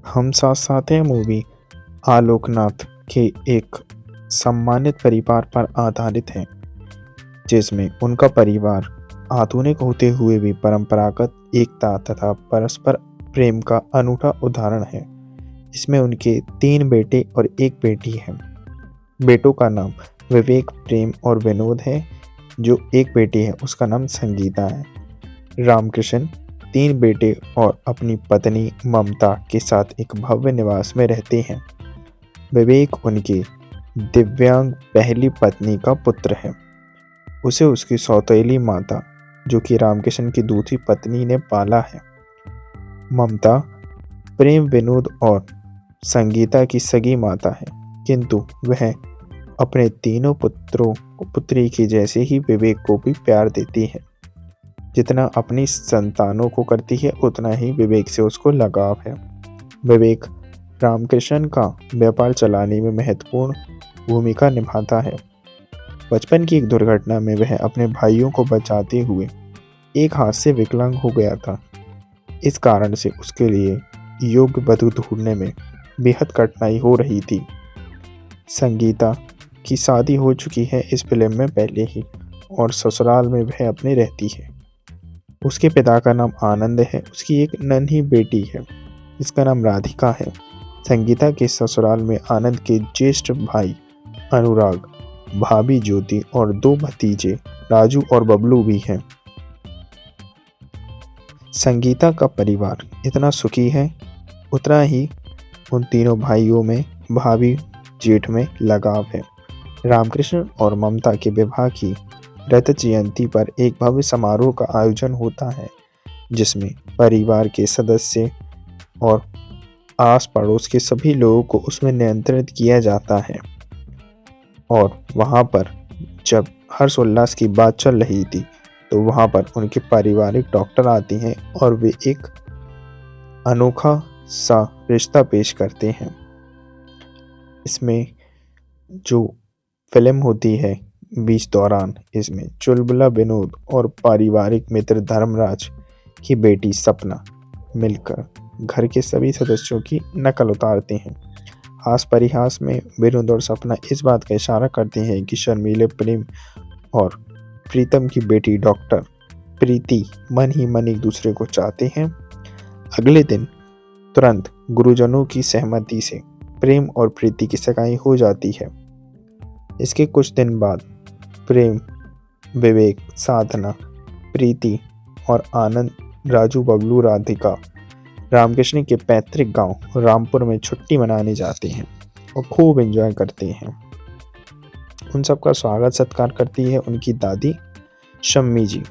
हम साथ साथ हैं मूवी आलोकनाथ के एक सम्मानित परिवार पर आधारित है, जिसमें उनका परिवार आधुनिक होते हुए भी परंपरागत एकता तथा परस्पर प्रेम का अनूठा उदाहरण है। इसमें उनके 3 बेटे और 1 बेटी है। बेटों का नाम विवेक, प्रेम और विनोद है। जो एक बेटी है उसका नाम संगीता है। रामकृष्ण 3 बेटे और अपनी पत्नी ममता के साथ एक भव्य निवास में रहते हैं। विवेक उनकी दिव्यांग पहली पत्नी का पुत्र है। उसे उसकी सौतेली माता, जो कि रामकृष्ण की दूसरी पत्नी, ने पाला है। ममता प्रेम, विनोद और संगीता की सगी माता है, किंतु वह अपने तीनों पुत्रों पुत्री की जैसे ही विवेक को भी प्यार देती है। जितना अपनी संतानों को करती है उतना ही विवेक से उसको लगाव है। विवेक रामकृष्ण का व्यापार चलाने में महत्वपूर्ण भूमिका निभाता है। बचपन की एक दुर्घटना में वह अपने भाइयों को बचाते हुए एक हाथ से विकलांग हो गया था। इस कारण से उसके लिए योग्य वधू ढूंढने में बेहद कठिनाई हो रही थी। संगीता की शादी हो चुकी है इस फिल्म में पहले ही, और ससुराल में वह अपने रहती है। उसके पिता का नाम आनंद है। उसकी एक नन्ही बेटी है जिसका नाम राधिका है। संगीता के ससुराल में आनंद के ज्येष्ठ भाई अनुराग, भाभी ज्योति और 2 भतीजे राजू और बबलू भी हैं। संगीता का परिवार इतना सुखी है, उतना ही उन तीनों भाइयों में, भाभी जेठ में लगाव है। रामकृष्ण और ममता के विवाह की रथ जयंती पर एक भव्य समारोह का आयोजन होता है, जिसमें परिवार के सदस्य और आस पड़ोस के सभी लोगों को उसमें निमंत्रित किया जाता है। और वहाँ पर जब हर्ष उल्लास की बात चल रही थी, तो वहाँ पर उनके पारिवारिक डॉक्टर आते हैं और वे एक अनोखा सा रिश्ता पेश करते हैं। इसमें जो फिल्म होती है बीच दौरान, इसमें चुलबुला विनोद और पारिवारिक मित्र धर्मराज की बेटी सपना मिलकर घर के सभी सदस्यों की नकल उतारते हैं। हास परिहास में विनोद और सपना इस बात का इशारा करते हैं कि शर्मीले प्रेम और प्रीतम की बेटी डॉक्टर प्रीति मन ही मन एक दूसरे को चाहते हैं। अगले दिन तुरंत गुरुजनों की सहमति से प्रेम और प्रीति की सगाई हो जाती है। इसके कुछ दिन बाद प्रेम, विवेक, साधना, प्रीति और आनंद, राजू, बबलू, राधिका रामकृष्ण के पैतृक गांव रामपुर में छुट्टी मनाने जाते हैं और खूब एंजॉय करते हैं। उन सबका स्वागत सत्कार करती है उनकी दादी शम्मी जी।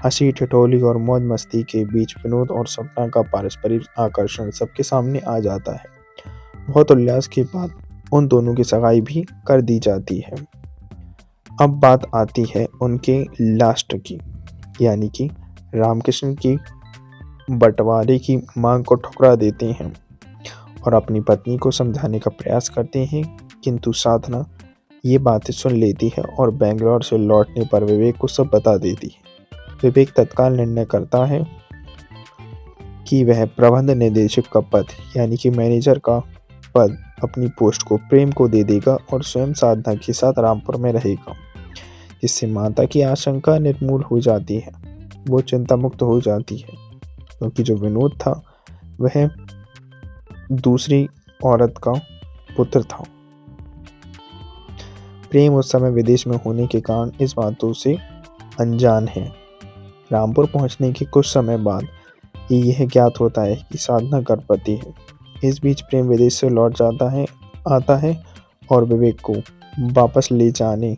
हंसी ठिठोली और मौज मस्ती के बीच विनोद और सपना का पारस्परिक आकर्षण सबके सामने आ जाता है। बहुत उल्लास के बाद उन दोनों की सगाई भी कर दी जाती है। अब बात आती है उनके लास्ट की, यानी कि रामकृष्ण की बंटवारे की मांग को ठुकरा देते हैं और अपनी पत्नी को समझाने का प्रयास करते हैं, किंतु साधना ये बातें सुन लेती है और बेंगलोर से लौटने पर विवेक को सब बता देती है। विवेक तत्काल निर्णय करता है कि वह प्रबंध निदेशक का पद, यानी कि मैनेजर का पद, अपनी पोस्ट को प्रेम को दे देगा और स्वयं साधना के साथ रामपुर में रहेगा, जिससे माता की आशंका निर्मूल हो जाती है। वो चिंता मुक्त हो जाती है, क्योंकि जो विनोद था वह दूसरी औरत का पुत्र था। प्रेम उस समय विदेश में होने के कारण इस बातों से अनजान है। रामपुर पहुंचने के कुछ समय बाद ही यह ज्ञात होता है कि साधना गर्भवती है। इस बीच प्रेम विदेश से लौट आता है और विवेक को वापस ले जाने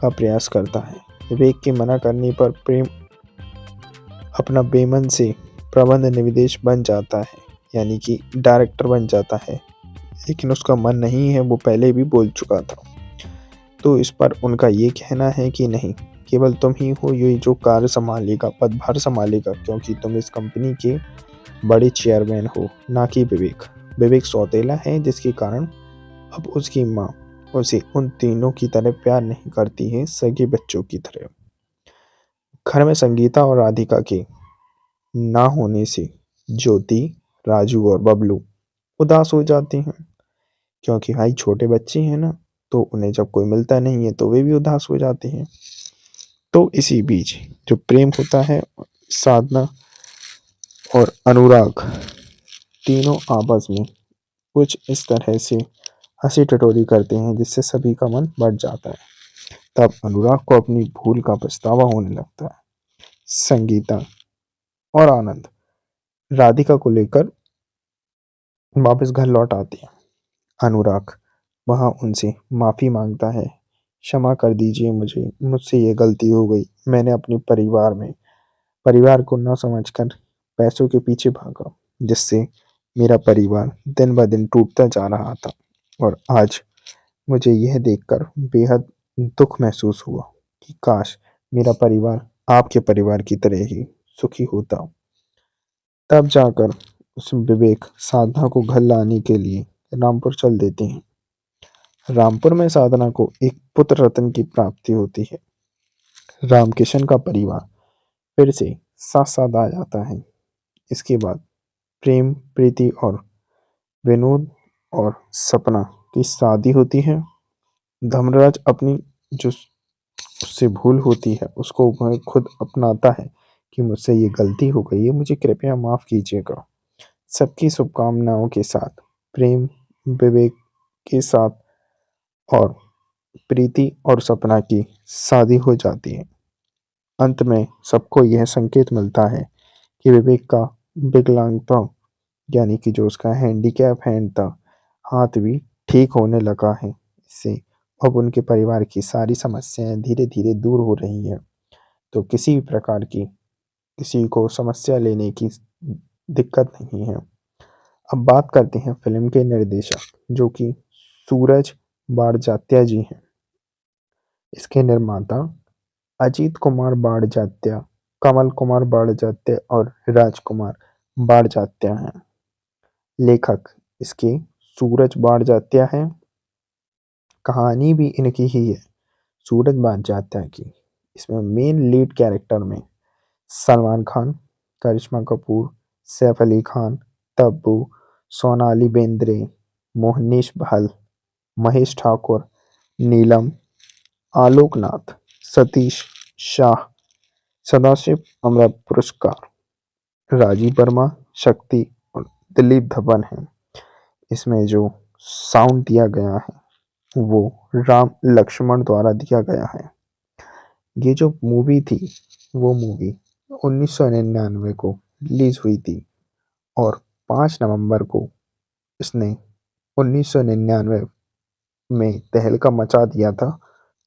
का प्रयास करता है। विवेक के मना करने पर प्रेम अपना बेमन से प्रबंध निदेशक बन जाता है, यानी कि डायरेक्टर बन जाता है, लेकिन उसका मन नहीं है, वो पहले भी बोल चुका था। तो इस पर उनका ये कहना है कि नहीं, केवल तुम ही हो ये जो कार्य संभालेगा, पदभार संभालेगा, क्योंकि तुम इस कंपनी के बड़े चेयरमैन हो, ना कि विवेक। विवेक सौतेला है, जिसके कारण अब उसकी माँ उसे उन तीनों की तरह प्यार नहीं करती है, सगे बच्चों की तरह। घर में संगीता और राधिका के ना होने से ज्योति, राजू और बबलू उदास हो जाते हैं, क्योंकि भाई छोटे बच्चे हैं ना, तो उन्हें जब कोई मिलता नहीं है तो वे भी उदास हो जाते हैं। तो इसी बीच जो प्रेम होता है, साधना और अनुराग तीनों आपस में कुछ इस तरह से हंसी टटोली करते हैं जिससे सभी का मन बढ़ जाता है। तब अनुराग को अपनी भूल का पछतावा होने लगता है। संगीता और आनंद राधिका को लेकर वापस घर लौट आते हैं। अनुराग वहां उनसे माफी मांगता है। क्षमा कर दीजिए मुझे, मुझसे ये गलती हो गई। मैंने अपने परिवार को न समझकर पैसों के पीछे भागा, जिससे मेरा परिवार दिन ब दिन टूटता जा रहा था। और आज मुझे यह देखकर बेहद दुख महसूस हुआ कि काश मेरा परिवार आपके परिवार की तरह ही सुखी होता। तब जाकर उस विवेक साधना को घर लाने के लिए रामपुर चल देते हैं। रामपुर में साधना को एक पुत्र रत्न की प्राप्ति होती है। रामकिशन का परिवार फिर से साथ साथ आ जाता है। इसके बाद प्रेम, प्रीति और विनोद और सपना की शादी होती है। धर्मराज अपनी जो उससे भूल होती है उसको वह खुद अपनाता है कि मुझसे ये गलती हो गई है, मुझे कृपया माफ कीजिएगा। सबकी शुभकामनाओं के साथ प्रेम, विवेक के साथ और प्रीति और सपना की शादी हो जाती है। अंत में सबको यह संकेत मिलता है कि विवेक का विकलांगता, यानी कि जो उसका हैंडीकैप हैंड था, हाथ भी ठीक होने लगा है। इससे अब उनके परिवार की सारी समस्याएं धीरे धीरे दूर हो रही हैं। तो किसी भी प्रकार की किसी को समस्या लेने की दिक्कत नहीं है। अब बात करते हैं फिल्म के निर्देशक, जो कि सूरज बारजात्या जी हैं। इसके निर्माता अजीत कुमार बाड़जात्या, कमल कुमार बाड़जात्या और राजकुमार बाड़जात्या हैं। लेखक इसके सूरज बाड़जात्या हैं। कहानी भी इनकी ही है, सूरज बाड़जात्या की। इसमें मेन लीड कैरेक्टर में सलमान खान, करिश्मा कपूर, सैफ अली खान, तब्बू, सोनाली बेंद्रे, मोहनीश बहल, महेश ठाकुर, नीलम, आलोकनाथ, सतीश शाह, सदाशिव अमृत पुरस्कार, राजीव वर्मा, शक्ति और दिलीप धवन हैं। इसमें जो साउंड दिया गया है वो राम लक्ष्मण द्वारा दिया गया है। ये जो मूवी थी वो मूवी 1999 को रिलीज हुई थी और 5 नवंबर को इसने 1999 में तहलका मचा दिया था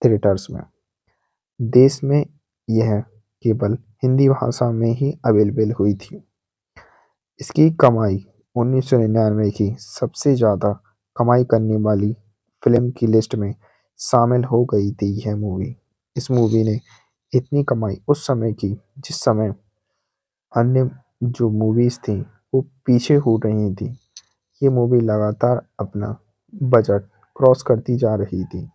थिएटर्स में। देश में यह केवल हिंदी भाषा में ही अवेलेबल हुई थी। इसकी कमाई 1999 की सबसे ज़्यादा कमाई करने वाली फिल्म की लिस्ट में शामिल हो गई थी यह मूवी। इस मूवी ने इतनी कमाई उस समय की जिस समय अन्य जो मूवीज़ थी वो पीछे हो रही थी। ये मूवी लगातार अपना बजट क्रॉस करती जा रही थी।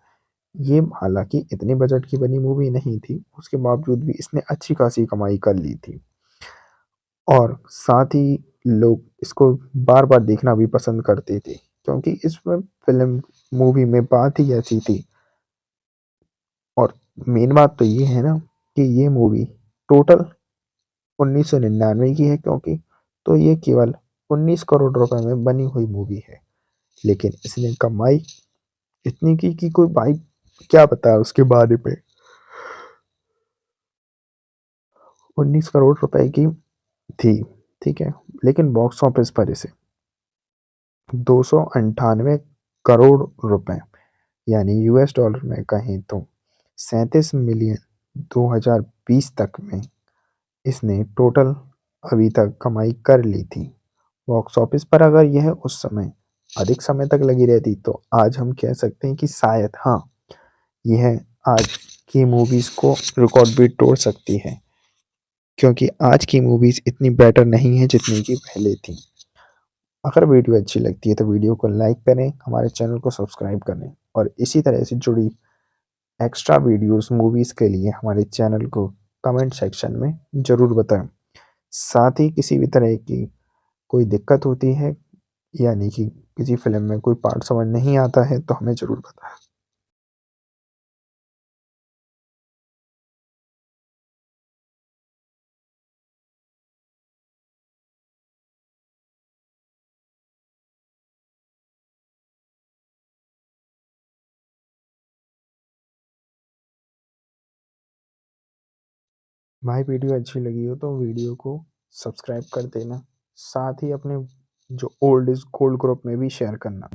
ये हालांकि इतने बजट की बनी मूवी नहीं थी, उसके बावजूद भी इसने अच्छी खासी कमाई कर ली थी। और साथ ही लोग इसको बार बार देखना भी पसंद करते थे, क्योंकि इसमें फिल्म मूवी में बात ही ऐसी थी। और मेन बात तो ये है ना कि ये मूवी टोटल 1999 की है, क्योंकि तो ये केवल 19 करोड़ रुपए में बनी हुई मूवी है। लेकिन इसने कमाई इतनी की कि कोई भाई क्या बताया उसके बारे में। 19 करोड़ रुपए की थी, ठीक है। लेकिन बॉक्स ऑफिस पर इसे 298 करोड़ रुपए, यानी यूएस डॉलर में कहें तो 37 मिलियन 2020 तक में इसने टोटल अभी तक कमाई कर ली थी। बॉक्स ऑफिस पर अगर यह उस समय अधिक समय तक लगी रहती तो आज हम कह सकते हैं कि शायद हाँ, यह आज की मूवीज को रिकॉर्ड भी तोड़ सकती है, क्योंकि आज की मूवीज इतनी बेटर नहीं है जितनी की पहले थी। अगर वीडियो अच्छी लगती है तो वीडियो को लाइक करें, हमारे चैनल को सब्सक्राइब करें और इसी तरह से जुड़ी एक्स्ट्रा वीडियोस मूवीज़ के लिए हमारे चैनल को कमेंट सेक्शन में ज़रूर बताएं। साथ ही किसी भी तरह की कोई दिक्कत होती है, यानी कि किसी फ़िल्म में कोई पार्ट समझ नहीं आता है तो हमें ज़रूर बताएँ। भाई वीडियो अच्छी लगी हो तो वीडियो को सब्सक्राइब कर देना। साथ ही अपने जो ओल्ड इज़ गोल्ड ग्रुप में भी शेयर करना।